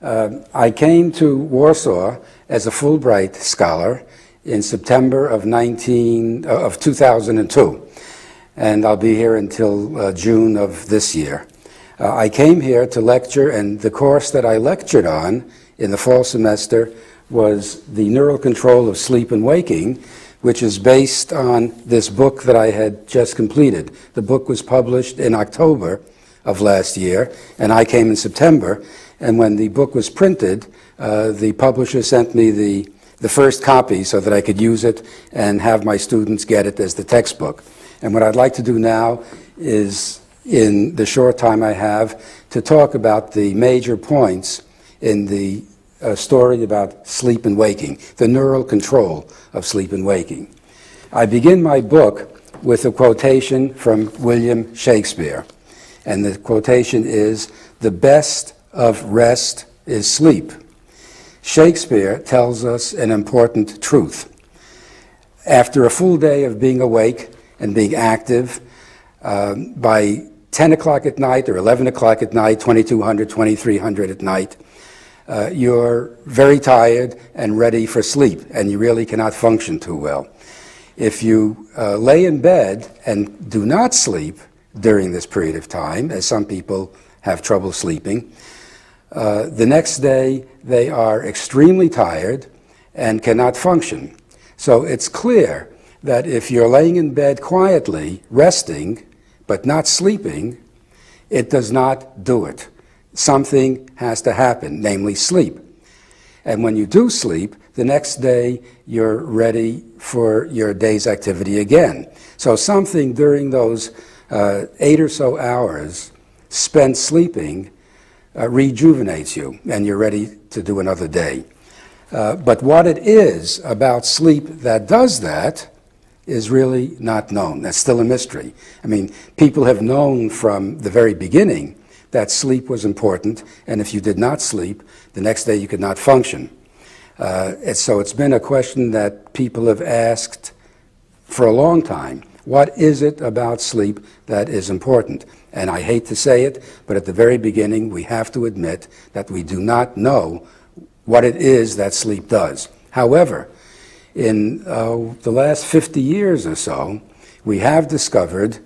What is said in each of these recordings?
I came to Warsaw as a Fulbright scholar in September of 2002, and I'll be here until June of this year. I came here to lecture, and the course that I lectured on in the fall semester was the neural control of sleep and waking, which is based on this book that I had just completed. The book was published in October of last year, and I came in September. And when the book was printed, the publisher sent me the first copy so that I could use it and have my students get it as the textbook. And what I'd like to do now is, in the short time I have, to talk about the major points in the story about sleep and waking, the neural control of sleep and waking. I begin my book with a quotation from William Shakespeare. And the quotation is, "The best of rest is sleep." Shakespeare tells us an important truth. After a full day of being awake and being active, by 10 o'clock at night or 11 o'clock at night, 2200, 2300 at night, you're very tired and ready for sleep, and you really cannot function too well. If you lay in bed and do not sleep during this period of time, as some people have trouble sleeping, the next day they are extremely tired and cannot function. So it's clear that if you're laying in bed quietly, resting, but not sleeping, it does not do it. Something has to happen, namely sleep. And when you do sleep, the next day you're ready for your day's activity again. So something during those 8 or so hours spent sleeping rejuvenates you, and you're ready to do another day. But what it is about sleep that does that is really not known. That's still a mystery. I mean, people have known from the very beginning that sleep was important, and if you did not sleep, the next day you could not function. So it's been a question that people have asked for a long time. What is it about sleep that is important? And I hate to say it, but at the very beginning, we have to admit that we do not know what it is that sleep does. However, in the last 50 years or so, we have discovered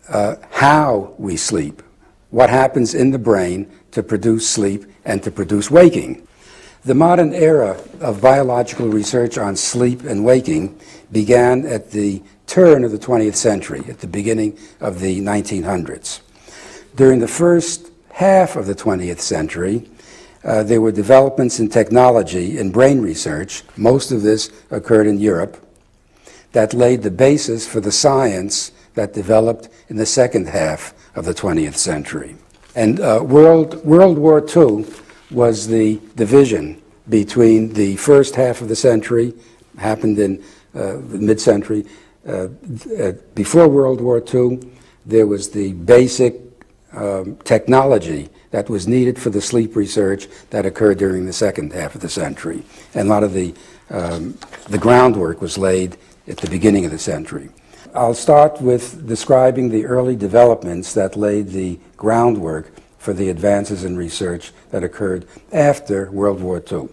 how we sleep, what happens in the brain to produce sleep and to produce waking. The modern era of biological research on sleep and waking began at the turn of the 20th century, at the beginning of the 1900s. During the first half of the 20th century, there were developments in technology in brain research, most of this occurred in Europe, that laid the basis for the science that developed in the second half of the 20th century. And World War II was the division between the first half of the century, happened in mid-century. Before World War II, there was the basic technology that was needed for the sleep research that occurred during the second half of the century. And a lot of the groundwork was laid at the beginning of the century. I'll start with describing the early developments that laid the groundwork for the advances in research that occurred after World War II.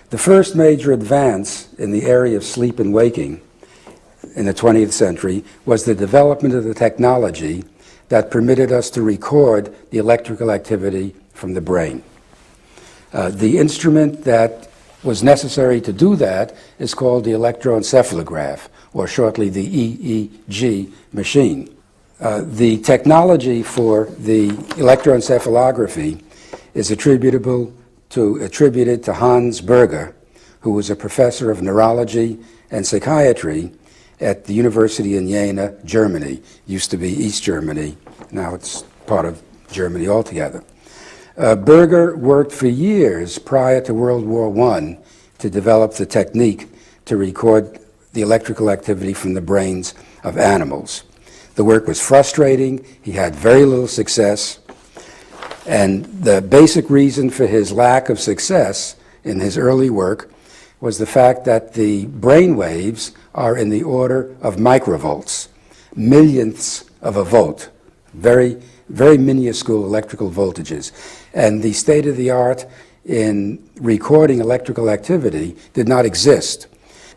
The first major advance in the area of sleep and waking in the 20th century was the development of the technology that permitted us to record the electrical activity from the brain. The instrument that was necessary to do that is called the electroencephalograph, or shortly the EEG machine. The technology for the electroencephalography is attributed to Hans Berger, who was a professor of neurology and psychiatry at the University in Jena, Germany. Used to be East Germany, now it's part of Germany altogether. Berger worked for years prior to World War I to develop the technique to record the electrical activity from the brains of animals. The work was frustrating, he had very little success, and the basic reason for his lack of success in his early work was the fact that the brain waves are in the order of microvolts, millionths of a volt, very very minuscule electrical voltages. And the state-of-the-art in recording electrical activity did not exist.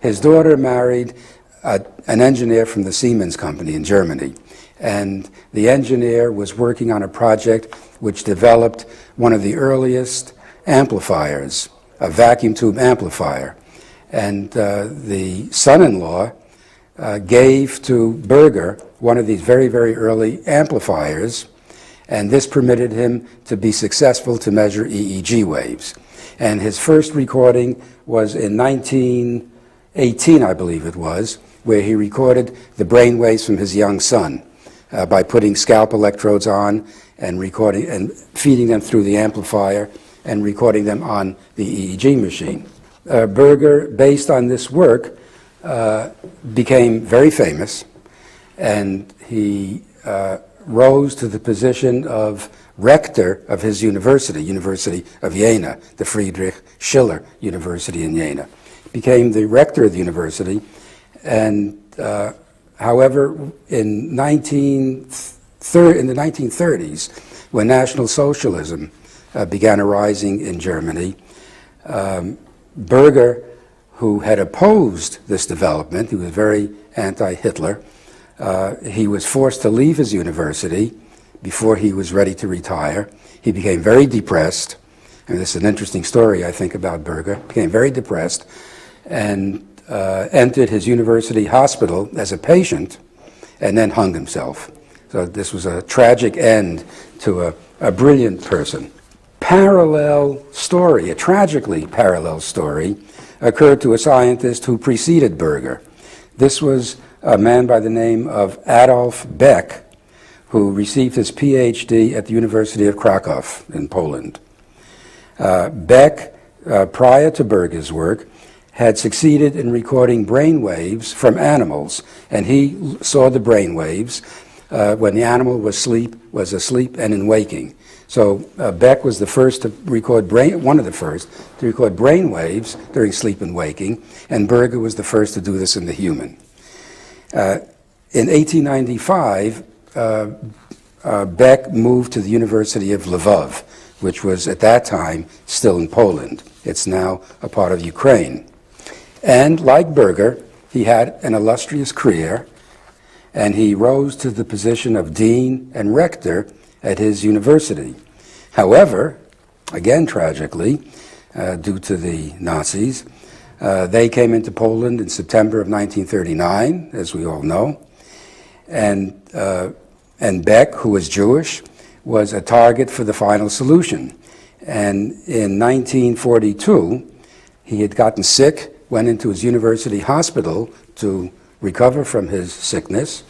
His daughter married an engineer from the Siemens company in Germany. And the engineer was working on a project which developed one of the earliest amplifiers, a vacuum tube amplifier. And the son-in-law gave to Berger one of these very, very early amplifiers, and this permitted him to be successful to measure EEG waves. And his first recording was in 1918, I believe it was, where he recorded the brain waves from his young son by putting scalp electrodes on and recording and feeding them through the amplifier and recording them on the EEG machine. Berger, based on this work, became very famous, and he rose to the position of rector of his university, University of Jena, the Friedrich Schiller University in Jena. Became the rector of the university, and however, in the 1930s, when National Socialism began arising in Germany, Berger, who had opposed this development, he was very anti-Hitler, he was forced to leave his university before he was ready to retire. He became very depressed, and this is an interesting story, I think, about Berger. Became very depressed and entered his university hospital as a patient and then hung himself. So this was a tragic end to a brilliant person. Parallel story, a tragically parallel story, occurred to a scientist who preceded Berger. This was a man by the name of Adolf Beck, who received his PhD at the University of Krakow in Poland. Beck, prior to Berger's work, had succeeded in recording brain waves from animals, and he saw the brain waves when the animal was asleep and in waking. So Beck was the first to record one of the first to record brain waves during sleep and waking, and Berger was the first to do this in the human. In 1895, Beck moved to the University of Lvov, which was at that time still in Poland. It's now a part of Ukraine. And like Berger, he had an illustrious career, and he rose to the position of dean and rector at his university. However, again tragically, due to the Nazis, they came into Poland in September of 1939, as we all know, and Beck, who was Jewish, was a target for the final solution. And in 1942, he had gotten sick, went into his university hospital to recover from his sickness,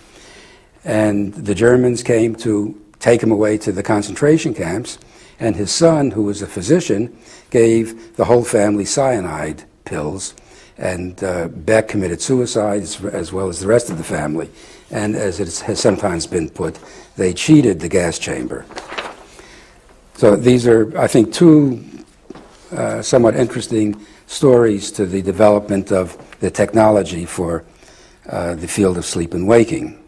and the Germans came to take him away to the concentration camps, and his son, who was a physician, gave the whole family cyanide pills, and Beck committed suicide as well as the rest of the family. And as it has sometimes been put, they cheated the gas chamber. So these are, I think, two somewhat interesting stories to the development of the technology for the field of sleep and waking.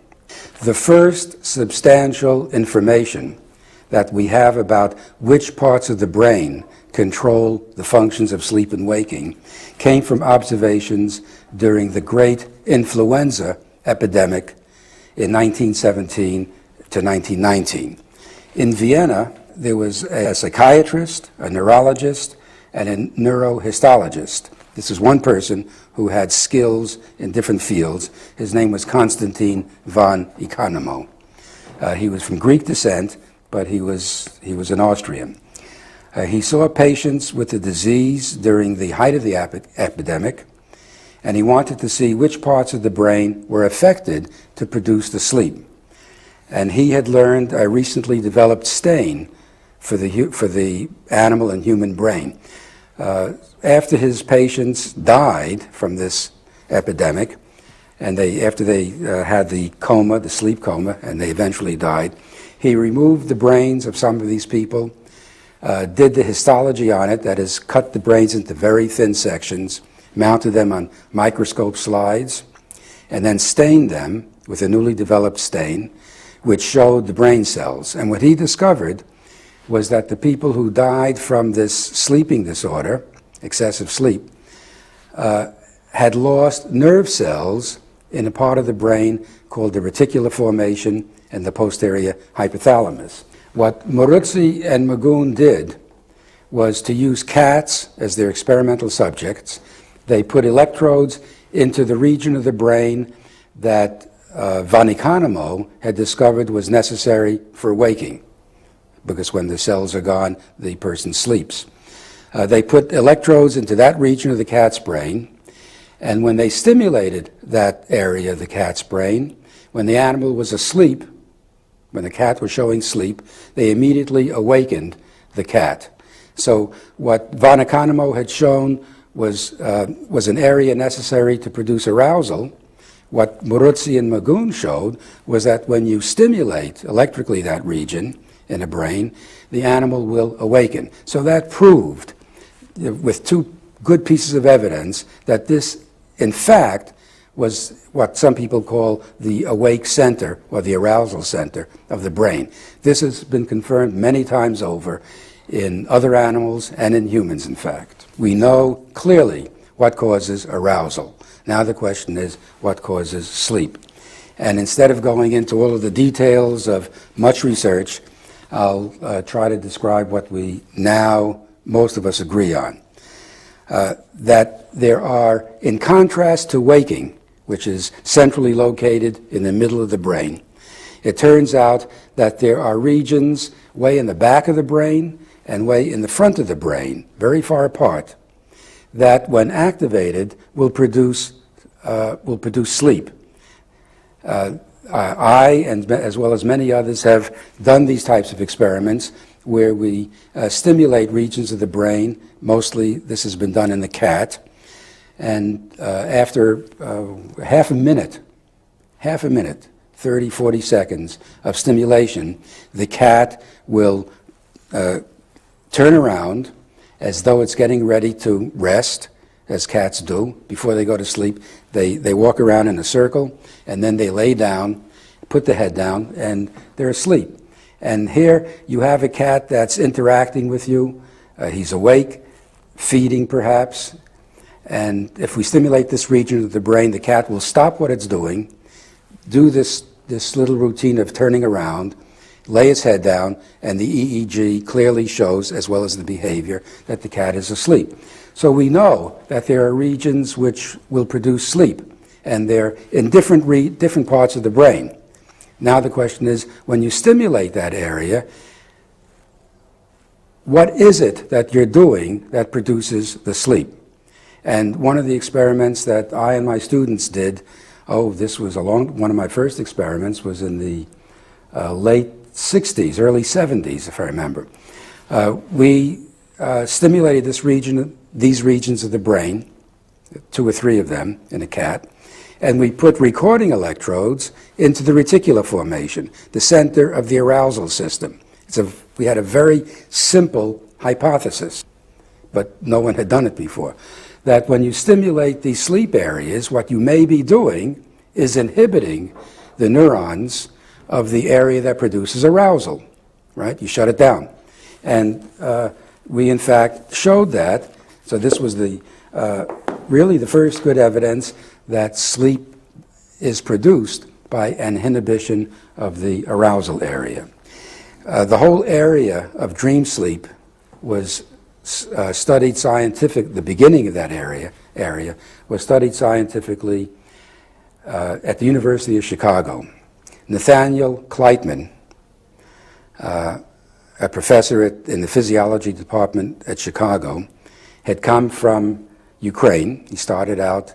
The first substantial information that we have about which parts of the brain control the functions of sleep and waking came from observations during the great influenza epidemic in 1917 to 1919. In Vienna, there was a psychiatrist, a neurologist, and a neurohistologist. This is one person who had skills in different fields. His name was Konstantin von Economo. He was from Greek descent, but he was an Austrian. He saw patients with the disease during the height of the epidemic, and he wanted to see which parts of the brain were affected to produce the sleep. And he had learned a recently developed stain for the animal and human brain. After his patients died from this epidemic, and after they had the coma, the sleep coma, and they eventually died, he removed the brains of some of these people, did the histology on it, that is, cut the brains into very thin sections, mounted them on microscope slides, and then stained them with a newly developed stain, which showed the brain cells. And what he discovered was that the people who died from this sleeping disorder, excessive sleep, had lost nerve cells in a part of the brain called the reticular formation and the posterior hypothalamus. What Moruzzi and Magoon did was to use cats as their experimental subjects. They put electrodes into the region of the brain that von Economo had discovered was necessary for waking, because when the cells are gone, the person sleeps. They put electrodes into that region of the cat's brain, and when they stimulated that area of the cat's brain, when the animal was asleep, when the cat was showing sleep, they immediately awakened the cat. So what von Economo had shown was an area necessary to produce arousal. What Moruzzi and Magoon showed was that when you stimulate electrically that region in a brain, the animal will awaken. So that proved, with two good pieces of evidence, that this, in fact, was what some people call the awake center or the arousal center of the brain. This has been confirmed many times over in other animals and in humans, in fact. We know clearly what causes arousal. Now the question is, what causes sleep? And instead of going into all of the details of much research, I'll try to describe what we now, most of us, agree on. That there are, in contrast to waking, which is centrally located in the middle of the brain, it turns out that there are regions way in the back of the brain and way in the front of the brain, very far apart, that when activated will produce sleep. I, and as well as many others, have done these types of experiments where we stimulate regions of the brain. Mostly this has been done in the cat. And after half a minute, 30, 40 seconds of stimulation, the cat will turn around as though it's getting ready to rest, as cats do before they go to sleep. They walk around in a circle, and then they lay down, put the head down, and they're asleep. And here you have a cat that's interacting with you. He's awake, feeding perhaps. And if we stimulate this region of the brain, the cat will stop what it's doing, do this little routine of turning around, lay its head down, and the EEG clearly shows, as well as the behavior, that the cat is asleep. So we know that there are regions which will produce sleep, and they're in different parts of the brain. Now the question is, when you stimulate that area, what is it that you're doing that produces the sleep? And one of the experiments that I and my students did, this was one of my first experiments, was in the late 60s, early 70s, if I remember. We stimulated these regions of the brain, 2 or 3 of them in a cat, and we put recording electrodes into the reticular formation, the center of the arousal system. We had a very simple hypothesis, but no one had done it before, that when you stimulate these sleep areas, what you may be doing is inhibiting the neurons of the area that produces arousal, right? You shut it down. And we, in fact, showed that. So this was really the first good evidence that sleep is produced by an inhibition of the arousal area. The whole area of dream sleep was studied scientifically. The beginning of that area was studied scientifically at the University of Chicago. Nathaniel Kleitman, a professor in the physiology department at Chicago, had come from Ukraine. He started out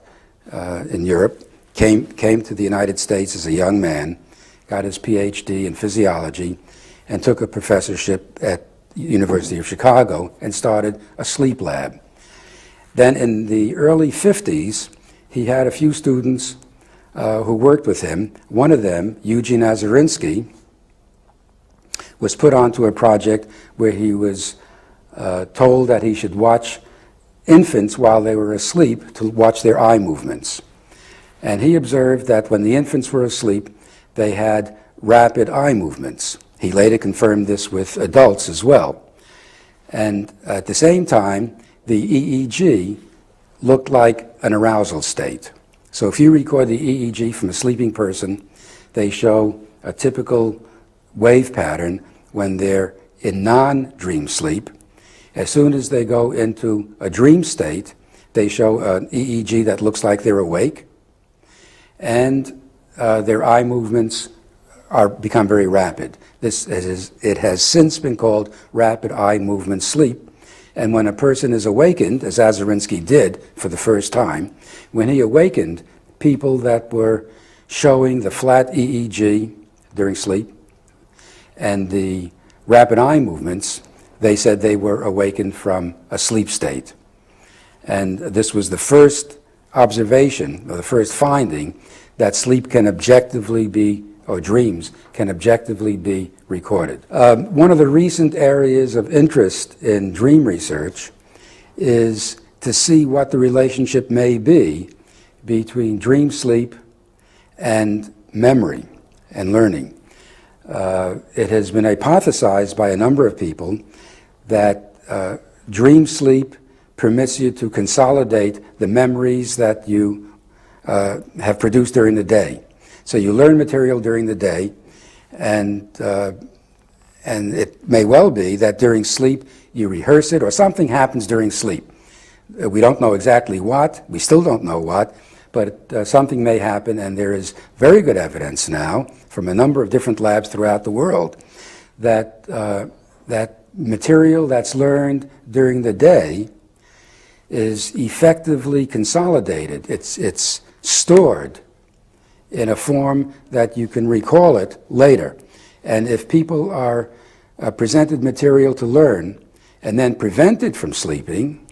in Europe, came to the United States as a young man, got his PhD in physiology, and took a professorship at the University of Chicago and started a sleep lab. Then in the early 50s, he had a few students who worked with him. One of them, Eugene Azarinsky, was put onto a project where he was told that he should watch infants while they were asleep, to watch their eye movements. And he observed that when the infants were asleep, they had rapid eye movements. He later confirmed this with adults as well. And at the same time, the EEG looked like an arousal state. So if you record the EEG from a sleeping person, they show a typical wave pattern when they're in non-dream sleep. As soon as they go into a dream state, they show an EEG that looks like they're awake, and their eye movements become very rapid. It has since been called rapid eye movement sleep. And when a person is awakened, as Azarinsky did for the first time, when he awakened, people that were showing the flat EEG during sleep and the rapid eye movements, they said they were awakened from a sleep state. And this was the first observation, or the first finding, that sleep can objectively be, or dreams can objectively be recorded. One of the recent areas of interest in dream research is to see what the relationship may be between dream sleep and memory and learning. It has been hypothesized by a number of people that dream sleep permits you to consolidate the memories that you have produced during the day. So you learn material during the day, and it may well be that during sleep you rehearse it, or something happens during sleep. We don't know exactly what, we still don't know what, but something may happen, and there is very good evidence now from a number of different labs throughout the world that that material that's learned during the day is effectively consolidated. It's stored in a form that you can recall it later. And if people are presented material to learn and then prevented from sleeping,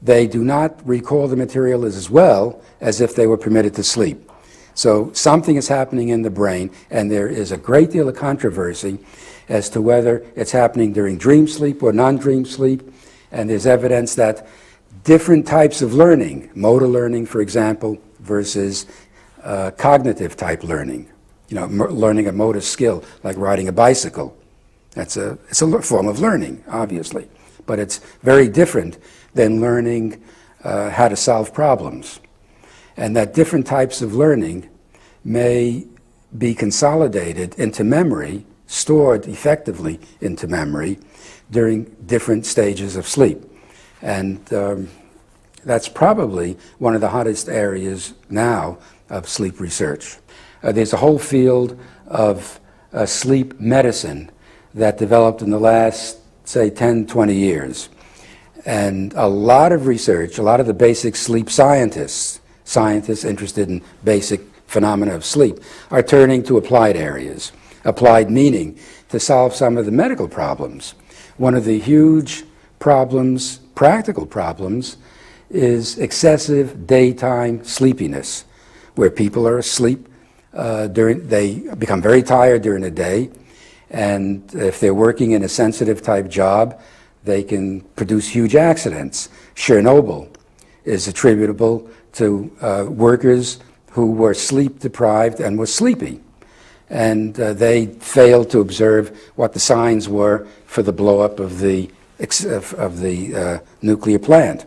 they do not recall the material as well as if they were permitted to sleep. So something is happening in the brain, and there is a great deal of controversy as to whether it's happening during dream sleep or non-dream sleep. And there's evidence that different types of learning, motor learning, for example, versus cognitive type learning, learning a motor skill like riding a bicycle. It's a form of learning, obviously, but it's very different than learning how to solve problems. And that different types of learning may be consolidated into memory, stored effectively into memory during different stages of sleep. And that's probably one of the hottest areas now of sleep research. There's a whole field of sleep medicine that developed in the last, say, 10, 20 years. And a lot of research, a lot of the basic sleep scientists interested in basic phenomena of sleep, are turning to applied areas. Applied meaning to solve some of the medical problems. One of the huge problems, practical problems, is excessive daytime sleepiness, where people are asleep they become very tired during the day, and if they're working in a sensitive type job, they can produce huge accidents. Chernobyl is attributable to workers who were sleep deprived and were sleepy, and they failed to observe what the signs were for the blow-up of the nuclear plant.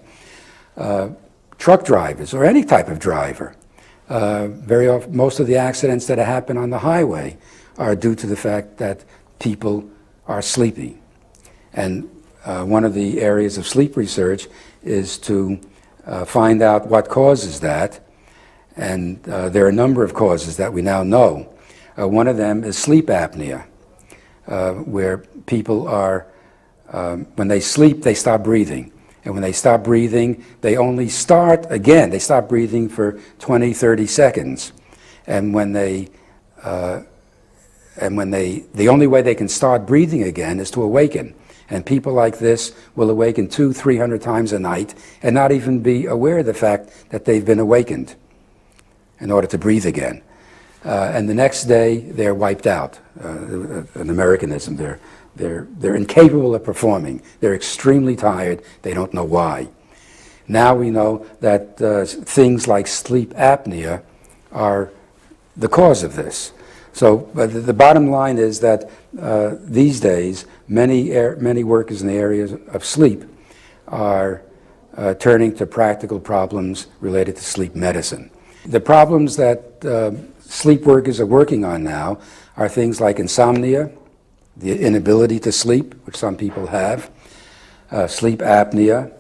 Truck drivers, or any type of driver, very often, most of the accidents that happen on the highway are due to the fact that people are sleepy. And one of the areas of sleep research is to find out what causes that. And there are a number of causes that we now know. One of them is sleep apnea, where people are, when they sleep, they stop breathing. And when they stop breathing, they only start again. They stop breathing for 20, 30 seconds. And the only way they can start breathing again is to awaken. And people like this will awaken 200, 300 times a night and not even be aware of the fact that they've been awakened in order to breathe again. And the next day, they're wiped out. An Americanism, they're incapable of performing. They're extremely tired. They don't know why. Now we know that things like sleep apnea are the cause of this. So the bottom line is that these days, many workers in the areas of sleep are turning to practical problems related to sleep medicine. The problems that sleep workers are working on now are things like insomnia, the inability to sleep, which some people have, sleep apnea,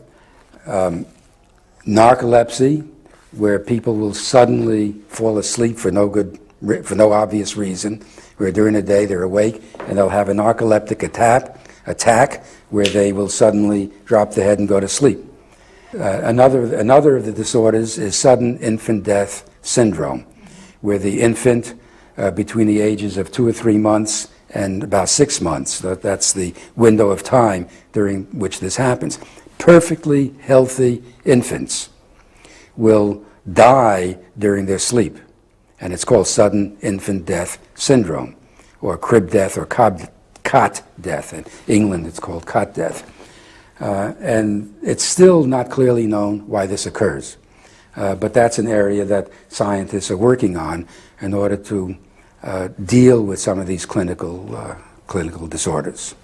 narcolepsy, where people will suddenly fall asleep for no obvious reason, where during the day they're awake and they'll have a narcoleptic attack where they will suddenly drop the head and go to sleep. Another of the disorders is sudden infant death syndrome, where the infant between the ages of 2 or 3 months and about 6 months, that's the window of time during which this happens. Perfectly healthy infants will die during their sleep, and it's called sudden infant death syndrome, or crib death, or cot death. In England, it's called cot death. And it's still not clearly known why this occurs. But that's an area that scientists are working on in order to deal with some of these clinical disorders.